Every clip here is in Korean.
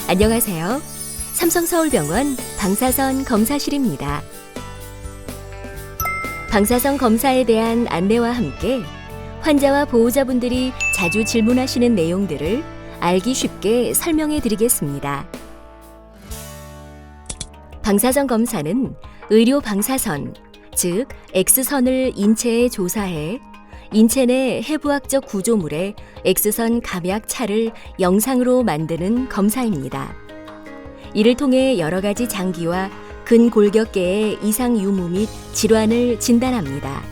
안녕하세요. 삼성서울병원 방사선 검사실입니다. 방사선 검사에 대한 안내와 함께 환자와 보호자분들이 자주 질문하시는 내용들을 알기 쉽게 설명해 드리겠습니다. 방사선 검사는 의료 방사선, 즉 X선을 인체에 조사해 인체 내 해부학적 구조물의 X선 감약차를 영상으로 만드는 검사입니다. 이를 통해 여러 가지 장기와 근골격계의 이상 유무 및 질환을 진단합니다.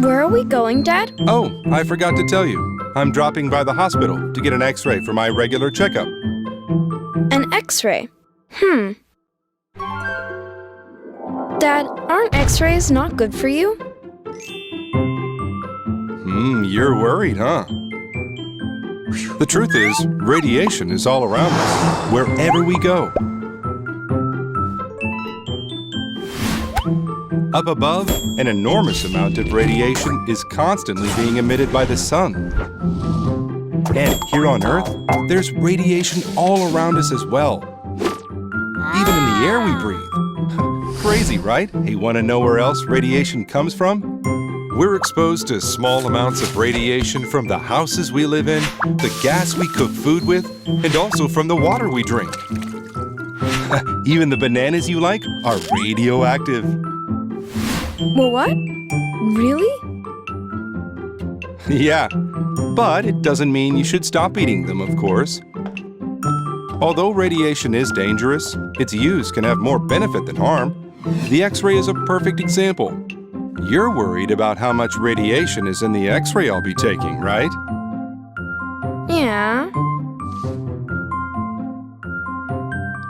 Where are we going, Dad? Oh, I forgot to tell you. I'm dropping by the hospital to get an X-ray for my regular checkup. An X-ray. Dad, aren't X-rays not good for you? You're worried, huh? The truth is, radiation is all around us, wherever we go. Up above, an enormous amount of radiation is constantly being emitted by the sun. And here on Earth, there's radiation all around us as well. Even in the air we breathe. Crazy, right? Hey, want to know where else radiation comes from? We're exposed to small amounts of radiation from the houses we live in, the gas we cook food with, and also from the water we drink. Even the bananas you like are radioactive. Well, what? Really? Yeah, but it doesn't mean you should stop eating them, of course. Although radiation is dangerous, its use can have more benefit than harm. The X-ray is a perfect example. You're worried about how much radiation is in the X-ray I'll be taking, right? Yeah.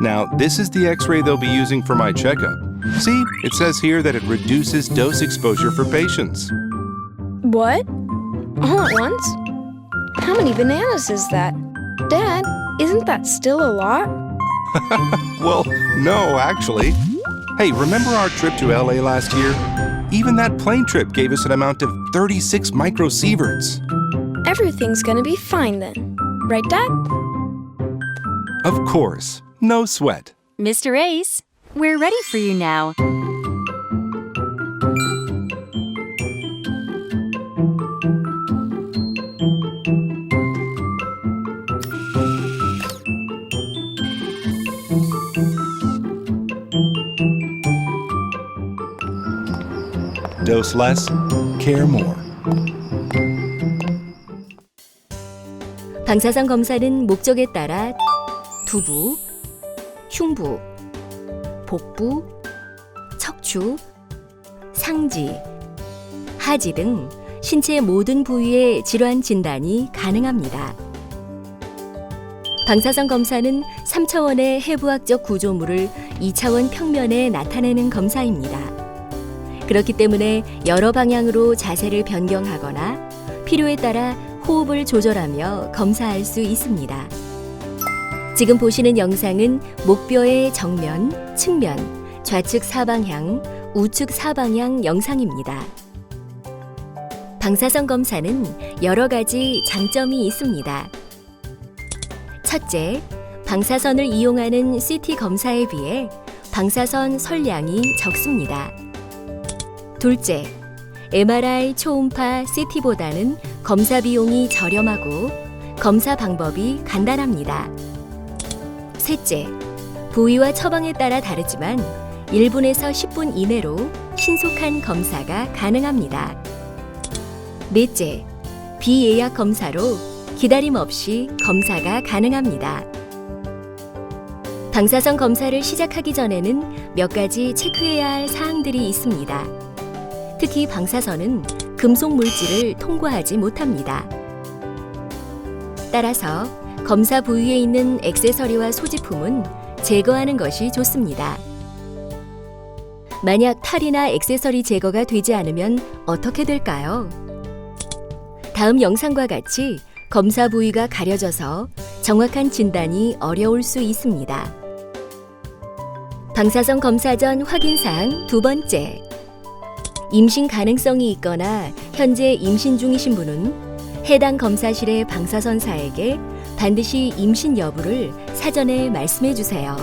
Now, this is the X-ray they'll be using for my checkup. See, it says here that it reduces dose exposure for patients. What? All at once? How many bananas is that? Dad, isn't that still a lot? Well, no, actually. Hey, remember our trip to LA last year? Even that plane trip gave us an amount of 36 microsieverts. Everything's gonna be fine then. Right, Dad? Of course, no sweat. Mr. Ace, we're ready for you now. Dose less, care more. 방사선 검사는 목적에 따라 두부, 흉부, 복부, 척추, 상지, 하지 등 신체 모든 부위의 질환 진단이 가능합니다. 방사선 검사는 3차원의 해부학적 구조물을 2차원 평면에 나타내는 검사입니다. 그렇기 때문에 여러 방향으로 자세를 변경하거나 필요에 따라 호흡을 조절하며 검사할 수 있습니다. 지금 보시는 영상은 목뼈의 정면, 측면, 좌측 사방향, 우측 사방향 영상입니다. 방사선 검사는 여러 가지 장점이 있습니다. 첫째, 방사선을 이용하는 CT 검사에 비해 방사선 설량이 적습니다. 둘째, MRI 초음파 CT보다는 검사 비용이 저렴하고 검사 방법이 간단합니다. 셋째, 부위와 처방에 따라 다르지만 1분에서 10분 이내로 신속한 검사가 가능합니다. 넷째, 비예약 검사로 기다림 없이 검사가 가능합니다. 방사선 검사를 시작하기 전에는 몇 가지 체크해야 할 사항들이 있습니다. 특히 방사선은 금속 물질을 통과하지 못합니다. 따라서 검사 부위에 있는 액세서리와 소지품은 제거하는 것이 좋습니다. 만약 탈이나 액세서리 제거가 되지 않으면 어떻게 될까요? 다음 영상과 같이 검사 부위가 가려져서 정확한 진단이 어려울 수 있습니다. 방사선 검사 전 확인사항 두 번째. 임신 가능성이 있거나 현재 임신 중이신 분은 해당 검사실의 방사선사에게 반드시 임신 여부를 사전에 말씀해 주세요.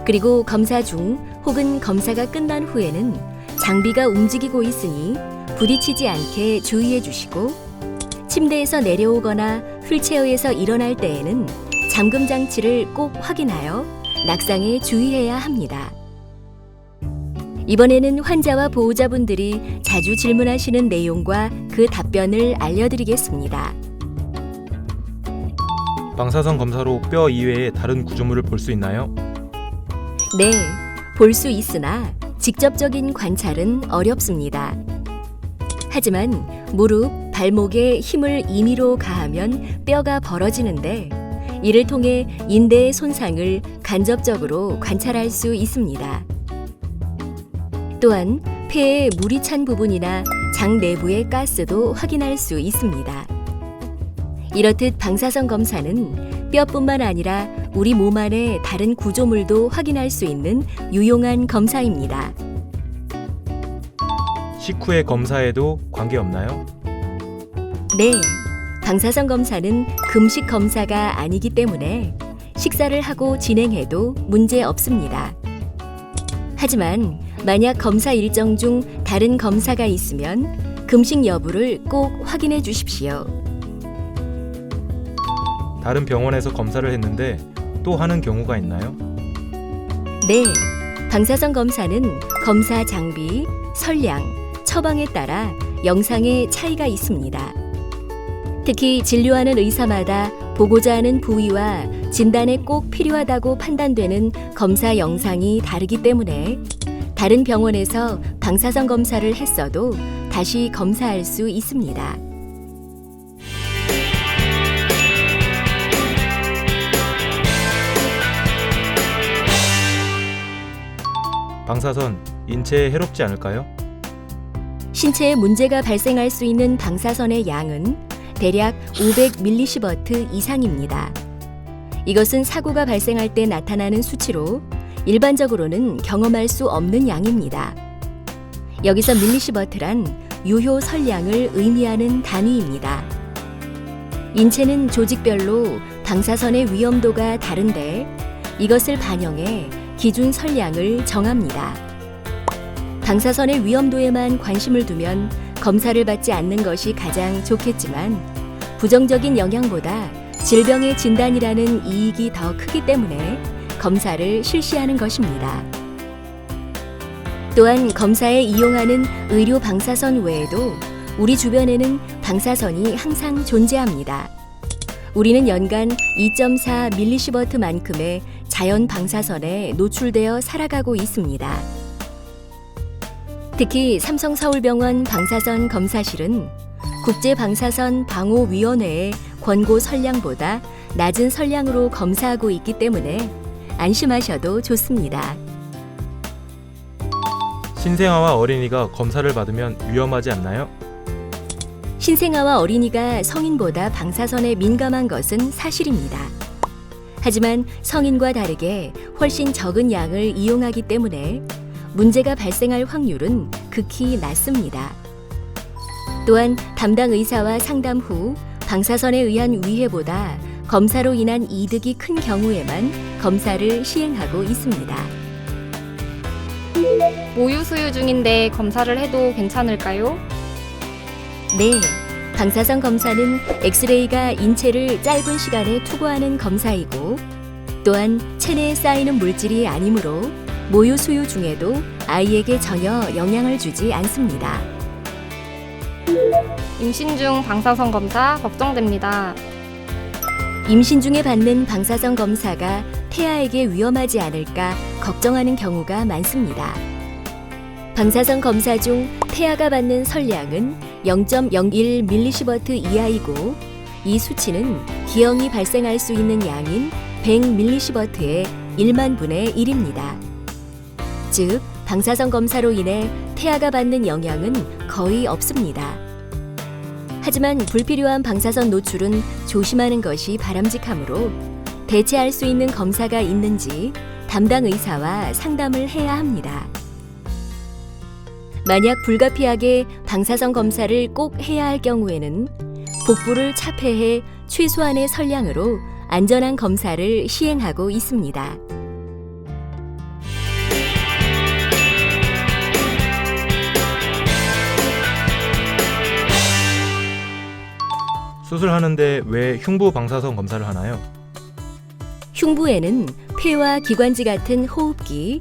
그리고 검사 중 혹은 검사가 끝난 후에는 장비가 움직이고 있으니 부딪히지 않게 주의해 주시고, 침대에서 내려오거나 휠체어에서 일어날 때에는 잠금 장치를 꼭 확인하여 낙상에 주의해야 합니다. 이번에는 환자와 보호자분들이 자주 질문하시는 내용과 그 답변을 알려드리겠습니다. 방사선 검사로 뼈 이외에 다른 구조물을 볼 수 있나요? 네, 볼 수 있으나 직접적인 관찰은 어렵습니다. 하지만 무릎, 발목에 힘을 임의로 가하면 뼈가 벌어지는데, 이를 통해 인대의 손상을 간접적으로 관찰할 수 있습니다. 또한 폐에 물이 찬 부분이나 장 내부의 가스도 확인할 수 있습니다. 이렇듯 방사선 검사는 뼈뿐만 아니라 우리 몸 안의 다른 구조물도 확인할 수 있는 유용한 검사입니다. 식후의 검사에도 관계없나요? 네, 방사선 검사는 금식 검사가 아니기 때문에 식사를 하고 진행해도 문제 없습니다. 하지만 만약 검사 일정 중 다른 검사가 있으면 금식 여부를 꼭 확인해 주십시오. 다른 병원에서 검사를 했는데 또 하는 경우가 있나요? 네, 방사선 검사는 검사 장비, 설량, 처방에 따라 영상에 차이가 있습니다. 특히 진료하는 의사마다 보고자 하는 부위와 진단에 꼭 필요하다고 판단되는 검사 영상이 다르기 때문에 다른 병원에서 방사선 검사를 했어도 다시 검사할 수 있습니다. 방사선 인체에 해롭지 않을까요? 신체에 문제가 발생할 수 있는 방사선의 양은 대략 500mSv 이상입니다. 이것은 사고가 발생할 때 나타나는 수치로 일반적으로는 경험할 수 없는 양입니다. 여기서 밀리시버트란 유효 설량을 의미하는 단위입니다. 인체는 조직별로 방사선의 위험도가 다른데 이것을 반영해 기준 설량을 정합니다. 방사선의 위험도에만 관심을 두면 검사를 받지 않는 것이 가장 좋겠지만 부정적인 영향보다 질병의 진단이라는 이익이 더 크기 때문에 검사를 실시하는 것입니다. 또한 검사에 이용하는 의료 방사선 외에도 우리 주변에는 방사선이 항상 존재합니다. 우리는 연간 2.4mSv만큼의 자연 방사선에 노출되어 살아가고 있습니다. 특히 삼성서울병원 방사선 검사실은 국제방사선 방호위원회의 권고 설량보다 낮은 설량으로 검사하고 있기 때문에 안심하셔도 좋습니다. 신생아와 어린이가 검사를 받으면 위험하지 않나요? 신생아와 어린이가 성인보다 방사선에 민감한 것은 사실입니다. 하지만 성인과 다르게 훨씬 적은 양을 이용하기 때문에 문제가 발생할 확률은 극히 낮습니다. 또한 담당 의사와 상담 후 방사선에 의한 위해보다 검사로 인한 이득이 큰 경우에만 검사를 시행하고 있습니다. 모유 수유 중인데 검사를 해도 괜찮을까요? 네, 방사선 검사는 엑스레이가 인체를 짧은 시간에 투과하는 검사이고 또한 체내에 쌓이는 물질이 아니므로 모유 수유 중에도 아이에게 전혀 영향을 주지 않습니다. 임신 중 방사선 검사 걱정됩니다. 임신 중에 받는 방사선 검사가 태아에게 위험하지 않을까 걱정하는 경우가 많습니다. 방사선 검사 중 태아가 받는 설량은 0.01mSv 이하이고 이 수치는 기형이 발생할 수 있는 양인 100mSv의 1만 분의 1입니다. 즉, 방사선 검사로 인해 태아가 받는 영향은 거의 없습니다. 하지만 불필요한 방사선 노출은 조심하는 것이 바람직하므로 대체할 수 있는 검사가 있는지 담당 의사와 상담을 해야 합니다. 만약 불가피하게 방사선 검사를 꼭 해야 할 경우에는 복부를 차폐해 최소한의 선량으로 안전한 검사를 시행하고 있습니다. 수술하는데 왜 흉부 방사선 검사를 하나요? 흉부에는 폐와 기관지 같은 호흡기,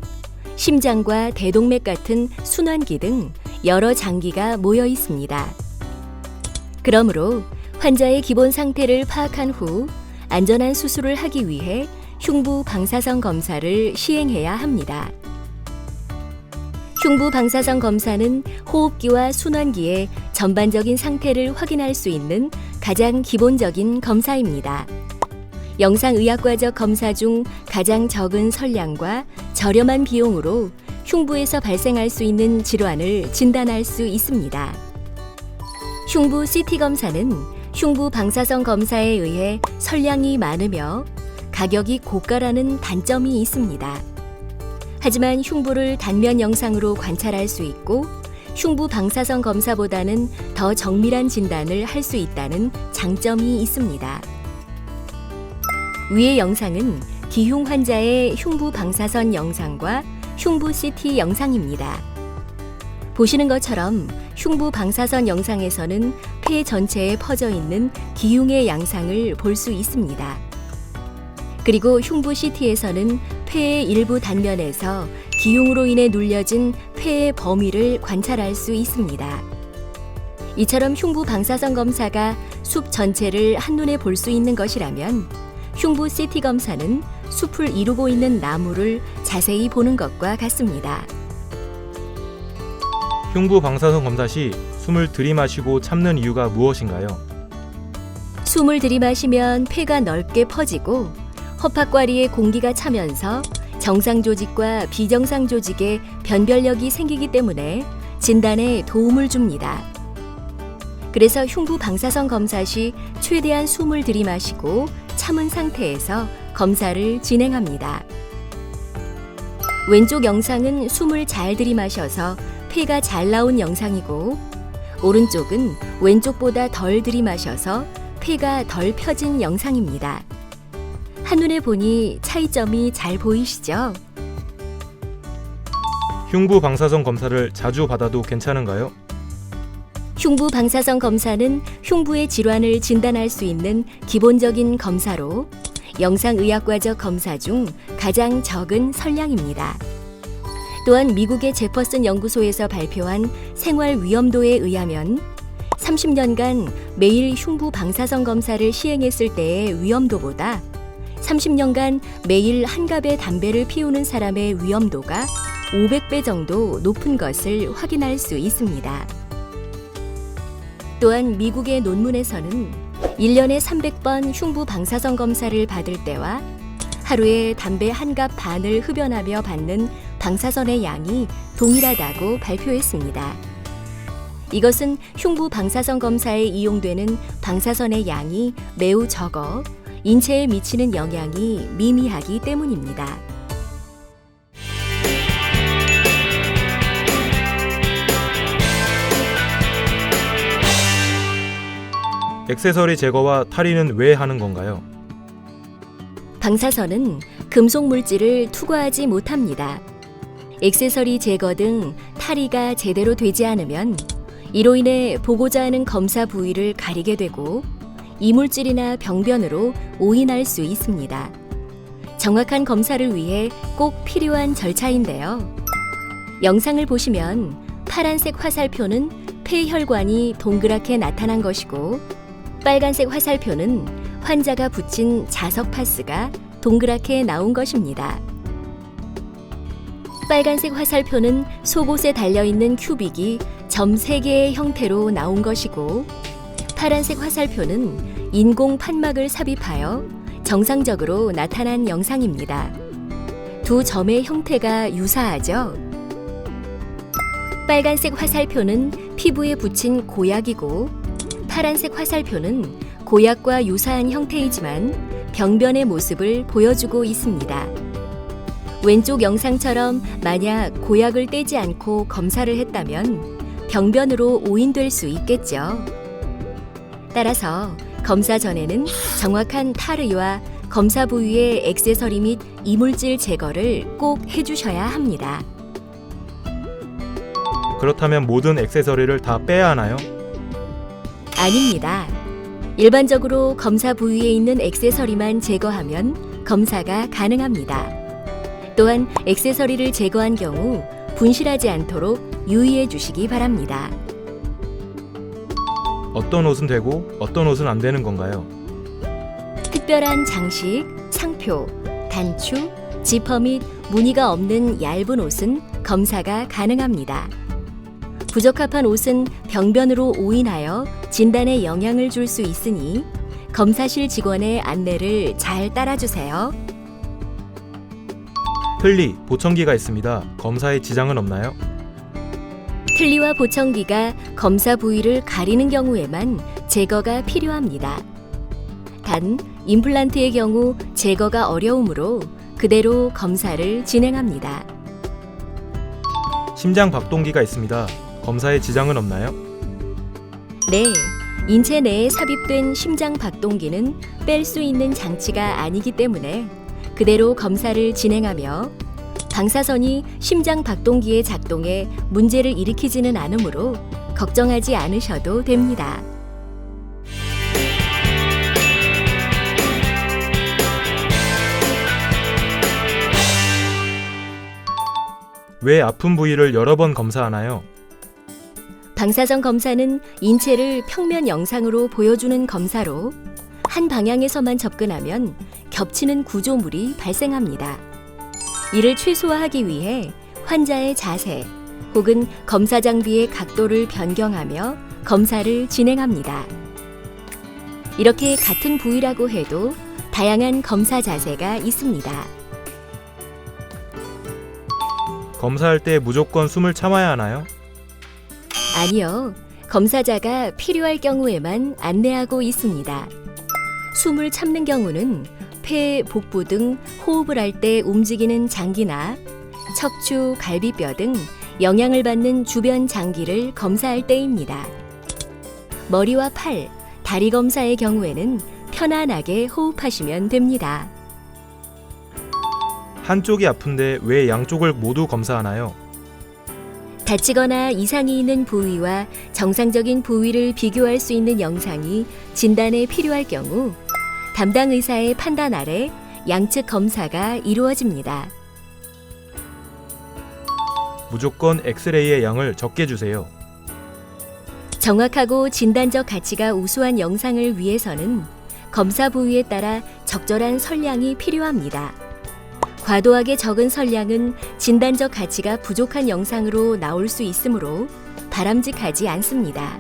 심장과 대동맥 같은 순환기 등 여러 장기가 모여 있습니다. 그러므로 환자의 기본 상태를 파악한 후 안전한 수술을 하기 위해 흉부 방사선 검사를 시행해야 합니다. 흉부 방사선 검사는 호흡기와 순환기의 전반적인 상태를 확인할 수 있는 가장 기본적인 검사입니다. 영상의학과적 검사 중 가장 적은 선량과 저렴한 비용으로 흉부에서 발생할 수 있는 질환을 진단할 수 있습니다. 흉부 CT 검사는 흉부 방사선 검사에 의해 선량이 많으며 가격이 고가라는 단점이 있습니다. 하지만 흉부를 단면 영상으로 관찰할 수 있고 흉부 방사선 검사보다는 더 정밀한 진단을 할 수 있다는 장점이 있습니다. 위의 영상은 기흉 환자의 흉부 방사선 영상과 흉부 CT 영상입니다. 보시는 것처럼 흉부 방사선 영상에서는 폐 전체에 퍼져 있는 기흉의 양상을 볼 수 있습니다. 그리고 흉부 CT에서는 폐의 일부 단면에서 기흉으로 인해 눌려진 폐의 범위를 관찰할 수 있습니다. 이처럼 흉부 방사선 검사가 숲 전체를 한눈에 볼 수 있는 것이라면 흉부 CT 검사는 숲을 이루고 있는 나무를 자세히 보는 것과 같습니다. 흉부 방사선 검사 시 숨을 들이마시고 참는 이유가 무엇인가요? 숨을 들이마시면 폐가 넓게 퍼지고 허파과리에 공기가 차면서 정상 조직과 비정상 조직에 변별력이 생기기 때문에 진단에 도움을 줍니다. 그래서 흉부 방사선 검사 시 최대한 숨을 들이마시고 참은 상태에서 검사를 진행합니다. 왼쪽 영상은 숨을 잘 들이마셔서 폐가 잘 나온 영상이고 오른쪽은 왼쪽보다 덜 들이마셔서 폐가 덜 펴진 영상입니다. 한눈에 보니 차이점이 잘 보이시죠? 흉부 방사선 검사를 자주 받아도 괜찮은가요? 흉부 방사선 검사는 흉부의 질환을 진단할 수 있는 기본적인 검사로 영상의학과적 검사 중 가장 적은 선량입니다. 또한 미국의 제퍼슨 연구소에서 발표한 생활 위험도에 의하면 30년간 매일 흉부 방사선 검사를 시행했을 때의 위험도보다 30년간 매일 한 갑의 담배를 피우는 사람의 위험도가 500배 정도 높은 것을 확인할 수 있습니다. 또한 미국의 논문에서는 1년에 300번 흉부 방사선 검사를 받을 때와 하루에 담배 한 갑 반을 흡연하며 받는 방사선의 양이 동일하다고 발표했습니다. 이것은 흉부 방사선 검사에 이용되는 방사선의 양이 매우 적어 인체에 미치는 영향이 미미하기 때문입니다. 액세서리 제거와 탈의는 왜 하는 건가요? 방사선은 금속 물질을 투과하지 못합니다. 액세서리 제거 등 탈의가 제대로 되지 않으면 이로 인해 보고자 하는 검사 부위를 가리게 되고 이물질이나 병변으로 오인할 수 있습니다. 정확한 검사를 위해 꼭 필요한 절차인데요. 영상을 보시면 파란색 화살표는 폐혈관이 동그랗게 나타난 것이고 빨간색 화살표는 환자가 붙인 자석 파스가 동그랗게 나온 것입니다. 빨간색 화살표는 속옷에 달려있는 큐빅이 점 3개의 형태로 나온 것이고 파란색 화살표는 인공 판막을 삽입하여 정상적으로 나타난 영상입니다. 두 점의 형태가 유사하죠? 빨간색 화살표는 피부에 붙인 고약이고 파란색 화살표는 고약과 유사한 형태이지만 병변의 모습을 보여주고 있습니다. 왼쪽 영상처럼 만약 고약을 떼지 않고 검사를 했다면 병변으로 오인될 수 있겠죠. 따라서 검사 전에는 정확한 탈의와 검사 부위의 액세서리 및 이물질 제거를 꼭 해주셔야 합니다. 그렇다면 모든 액세서리를 다 빼야 하나요? 아닙니다. 일반적으로 검사 부위에 있는 액세서리만 제거하면 검사가 가능합니다. 또한 액세서리를 제거한 경우 분실하지 않도록 유의해 주시기 바랍니다. 어떤 옷은 되고 어떤 옷은 안 되는 건가요? 특별한 장식, 상표, 단추, 지퍼 및 무늬가 없는 얇은 옷은 검사가 가능합니다. 부적합한 옷은 병변으로 오인하여 진단에 영향을 줄 수 있으니 검사실 직원의 안내를 잘 따라주세요. 틀니, 보청기가 있습니다. 검사에 지장은 없나요? 틀니와 보청기가 검사 부위를 가리는 경우에만 제거가 필요합니다. 단, 임플란트의 경우 제거가 어려우므로 그대로 검사를 진행합니다. 심장 박동기가 있습니다. 검사에 지장은 없나요? 네, 인체 내에 삽입된 심장 박동기는 뺄 수 있는 장치가 아니기 때문에 그대로 검사를 진행하며 방사선이 심장 박동기의 작동에 문제를 일으키지는 않으므로 걱정하지 않으셔도 됩니다. 왜 아픈 부위를 여러 번 검사하나요? 방사선 검사는 인체를 평면 영상으로 보여주는 검사로 한 방향에서만 접근하면 겹치는 구조물이 발생합니다. 이를 최소화하기 위해 환자의 자세 혹은 검사 장비의 각도를 변경하며 검사를 진행합니다. 이렇게 같은 부위라고 해도 다양한 검사 자세가 있습니다. 검사할 때 무조건 숨을 참아야 하나요? 아니요. 검사자가 필요할 경우에만 안내하고 있습니다. 숨을 참는 경우는 폐, 복부 등 호흡을 할 때 움직이는 장기나 척추, 갈비뼈 등 영향을 받는 주변 장기를 검사할 때입니다. 머리와 팔, 다리 검사의 경우에는 편안하게 호흡하시면 됩니다. 한쪽이 아픈데 왜 양쪽을 모두 검사하나요? 다치거나 이상이 있는 부위와 정상적인 부위를 비교할 수 있는 영상이 진단에 필요할 경우 담당 의사의 판단 아래 양측 검사가 이루어집니다. 무조건 엑스레이의 양을 적게 주세요. 정확하고 진단적 가치가 우수한 영상을 위해서는 검사 부위에 따라 적절한 선량이 필요합니다. 과도하게 적은 선량은 진단적 가치가 부족한 영상으로 나올 수 있으므로 바람직하지 않습니다.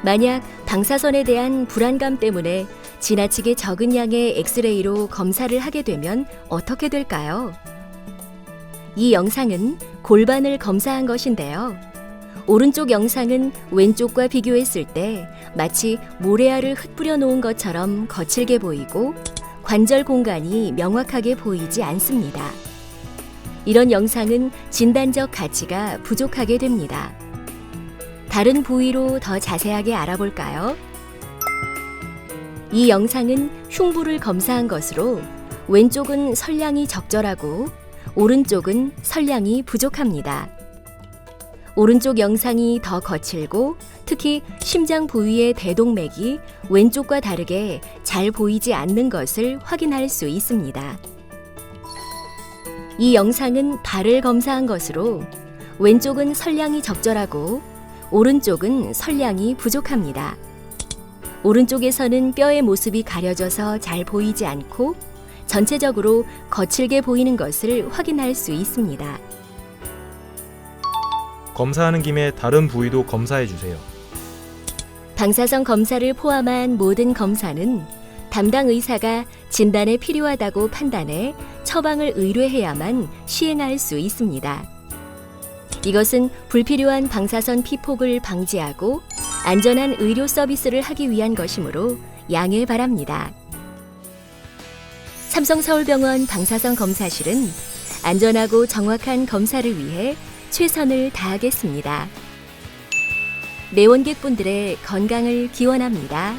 만약 방사선에 대한 불안감 때문에 지나치게 적은 양의 엑스레이로 검사를 하게 되면 어떻게 될까요? 이 영상은 골반을 검사한 것인데요. 오른쪽 영상은 왼쪽과 비교했을 때 마치 모래알을 흩뿌려 놓은 것처럼 거칠게 보이고 관절 공간이 명확하게 보이지 않습니다. 이런 영상은 진단적 가치가 부족하게 됩니다. 다른 부위로 더 자세하게 알아볼까요? 이 영상은 흉부를 검사한 것으로 왼쪽은 선량이 적절하고 오른쪽은 선량이 부족합니다. 오른쪽 영상이 더 거칠고 특히 심장 부위의 대동맥이 왼쪽과 다르게 잘 보이지 않는 것을 확인할 수 있습니다. 이 영상은 발을 검사한 것으로 왼쪽은 선량이 적절하고 오른쪽은 선량이 부족합니다. 오른쪽에서는 뼈의 모습이 가려져서 잘 보이지 않고 전체적으로 거칠게 보이는 것을 확인할 수 있습니다. 검사하는 김에 다른 부위도 검사해 주세요. 방사선 검사를 포함한 모든 검사는 담당 의사가 진단에 필요하다고 판단해 처방을 의뢰해야만 시행할 수 있습니다. 이것은 불필요한 방사선 피폭을 방지하고 안전한 의료 서비스를 하기 위한 것이므로 양해 바랍니다. 삼성서울병원 방사선 검사실은 안전하고 정확한 검사를 위해 최선을 다하겠습니다. 내원객분들의 건강을 기원합니다.